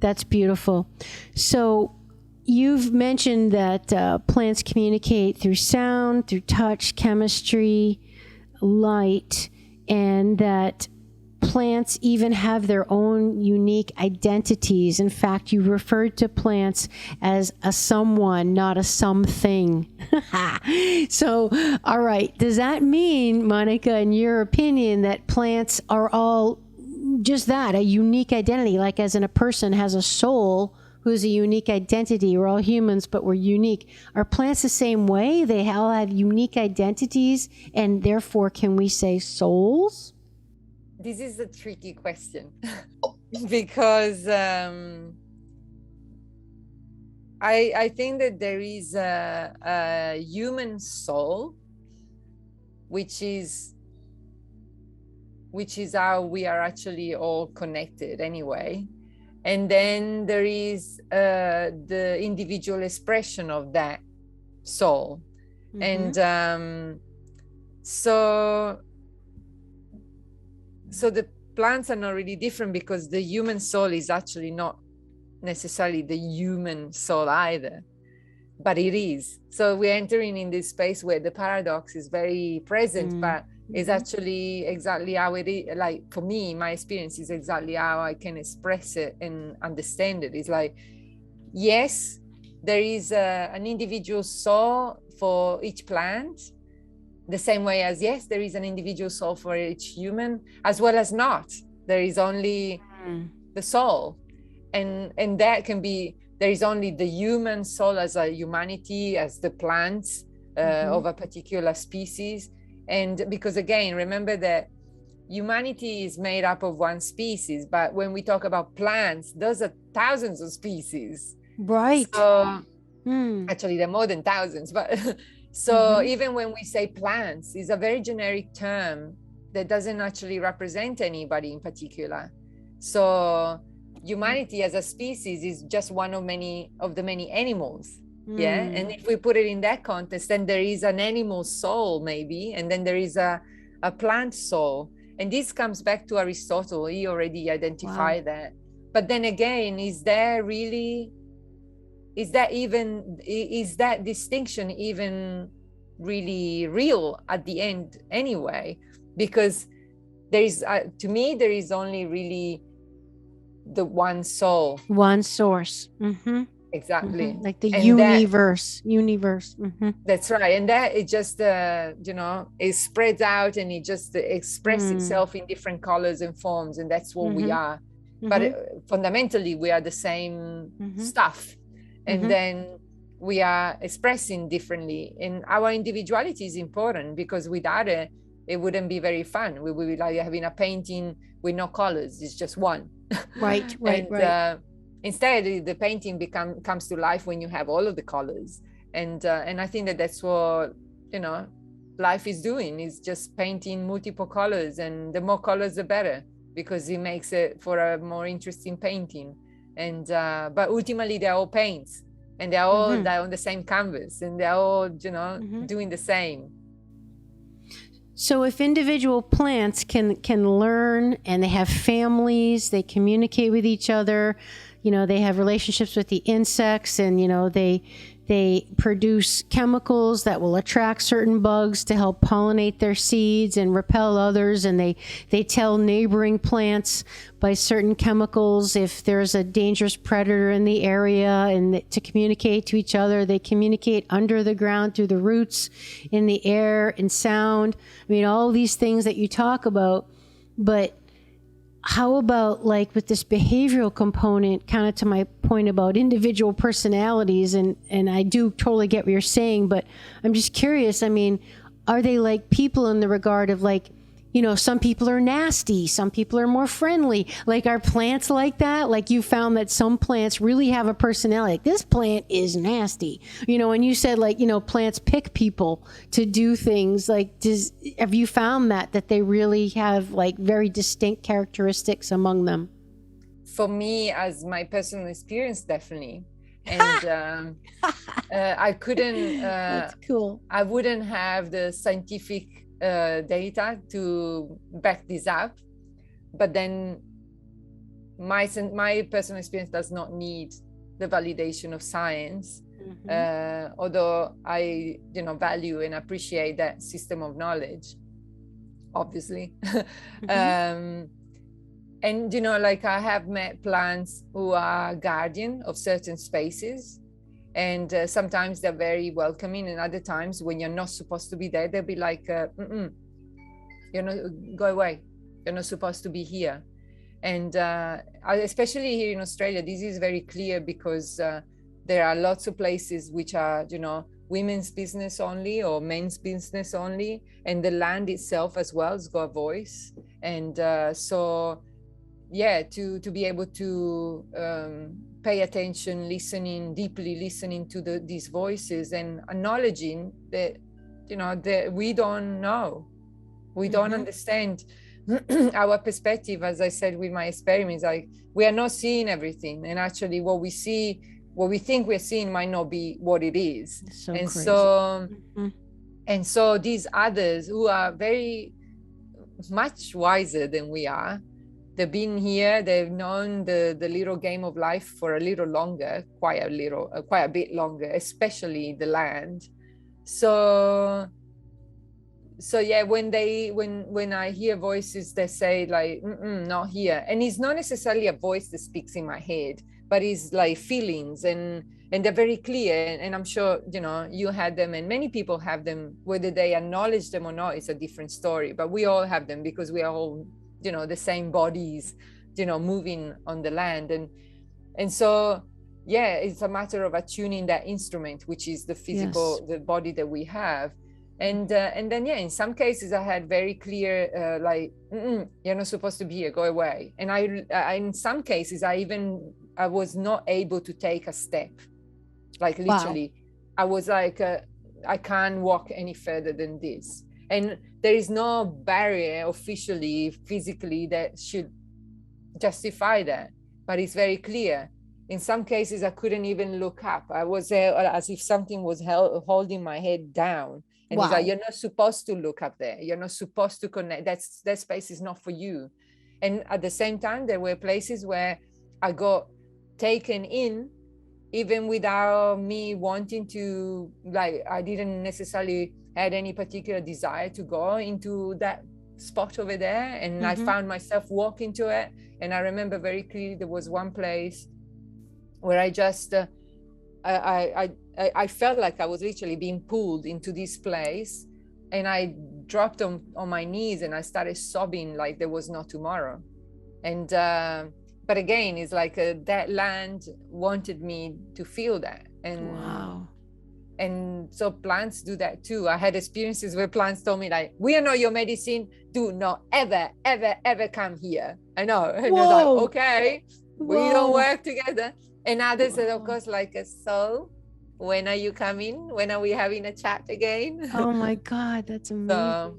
That's beautiful. So you've mentioned that plants communicate through sound, through touch, chemistry, light, and that plants even have their own unique identities. In fact, you referred to plants as a someone, not a something. So, all right. Does that mean, Monica, in your opinion, that plants are all just that, a unique identity, like as in a person has a soul who's a unique identity? We're all humans, but we're unique. Are plants the same way? They all have unique identities, and therefore can we say souls? This is a tricky question because I think that there is a human soul, which is how we are actually all connected anyway. And then there is the individual expression of that soul. Mm-hmm. And so the plants are not really different, because the human soul is actually not necessarily the human soul either, but it is. So we're entering in this space where the paradox is very present, but is actually exactly how it is. Like for me, my experience is exactly how I can express it and understand it. It's like, yes, there is an individual soul for each plant, the same way as, yes, there is an individual soul for each human, as well as not. There is only the soul. And that can be, there is only the human soul as a humanity, as the plants of a particular species. And because again, remember that humanity is made up of one species, but when we talk about plants, those are thousands of species. Right. So actually they're more than thousands, but so even when we say plants, it's a very generic term that doesn't actually represent anybody in particular. So humanity as a species is just one of the many animals. Yeah. And if we put it in that context, then there is an animal soul maybe, and then there is a plant soul. And this comes back to Aristotle. He already identified that. But then again, is that distinction even really real at the end anyway? Because there is, to me, there is only really the one soul. One source. Exactly. Like the universe. That's right. And that it just, it spreads out, and it just expresses itself in different colors and forms. And that's what we are. But fundamentally, we are the same stuff. And then we are expressing differently. And our individuality is important, because without it, it wouldn't be very fun. We would be like having a painting with no colors. It's just one. Right. Instead, the painting comes to life when you have all of the colors. And I think that's what, life is doing, is just painting multiple colors. And the more colors, the better, because it makes it for a more interesting painting. And but ultimately, they're all paints, and they're all they're on the same canvas, and they're all, doing the same. So if individual plants can learn, and they have families, they communicate with each other, they have relationships with the insects, and, they produce chemicals that will attract certain bugs to help pollinate their seeds and repel others. And they tell neighboring plants by certain chemicals if there's a dangerous predator in the area, and to communicate to each other. They communicate under the ground through the roots, in the air, in sound. I mean, all these things that you talk about. But how about, like, with this behavioral component, kind of to my point about individual personalities, and I do totally get what you're saying, but I'm just curious. I mean, are they like people in the regard of, like, some people are nasty, some people are more friendly? Like, are plants like that? Like, you found that some plants really have a personality. Like, this plant is nasty, and you said, like, plants pick people to do things. Like, have you found that they really have, like, very distinct characteristics among them? For me, as my personal experience, definitely. And I couldn't, that's cool. I wouldn't have the scientific data to back this up, but then my personal experience does not need the validation of science, although I value and appreciate that system of knowledge, obviously. And like I have met plants who are guardian of certain spaces, and sometimes they're very welcoming, and other times when you're not supposed to be there, they'll be like, go away, you're not supposed to be here. And especially here in Australia, this is very clear because there are lots of places which are, women's business only or men's business only, and the land itself as well has got a voice. And so, yeah, to be able to pay attention, deeply listening to these voices, and acknowledging that, that we don't know, we don't understand. Our perspective, as I said with my experiments, like we are not seeing everything, and actually what we think we're seeing might not be what it is. So and crazy. So and so these others who are very much wiser than we are, they've been here, they've known the little game of life for a little longer, quite a bit longer, especially the land. So yeah, when I hear voices that say like, not here, and it's not necessarily a voice that speaks in my head, but it's like feelings, and they're very clear, and I'm sure you had them, and many people have them. Whether they acknowledge them or not is a different story, but we all have them because we are all the same bodies moving on the land, and so yeah, it's a matter of attuning that instrument, which is the physical, the body that we have. And then yeah, in some cases I had very clear like, you're not supposed to be here, go away. And I in some cases I was not able to take a step, like literally. Wow. I was like, I can't walk any further than this, and there is no barrier officially, physically, that should justify that, but it's very clear. In some cases I couldn't even look up. I was as if something was holding my head down. And he's like, you're not supposed to look up there. You're not supposed to connect. That space is not for you. And at the same time, there were places where I got taken in, even without me wanting to, like, I didn't necessarily had any particular desire to go into that spot over there. And I found myself walking to it. And I remember very clearly there was one place where I just, I felt like I was literally being pulled into this place, and I dropped on my knees and I started sobbing like there was no tomorrow. And but again, it's like that land wanted me to feel that. And wow. And so plants do that too. I had experiences where plants told me like, we are not your medicine, do not ever come here. I know. And I was like, okay, we don't work together. And others said, of course, like, so when are you coming? When are we having a chat again? Oh my God, that's amazing. So,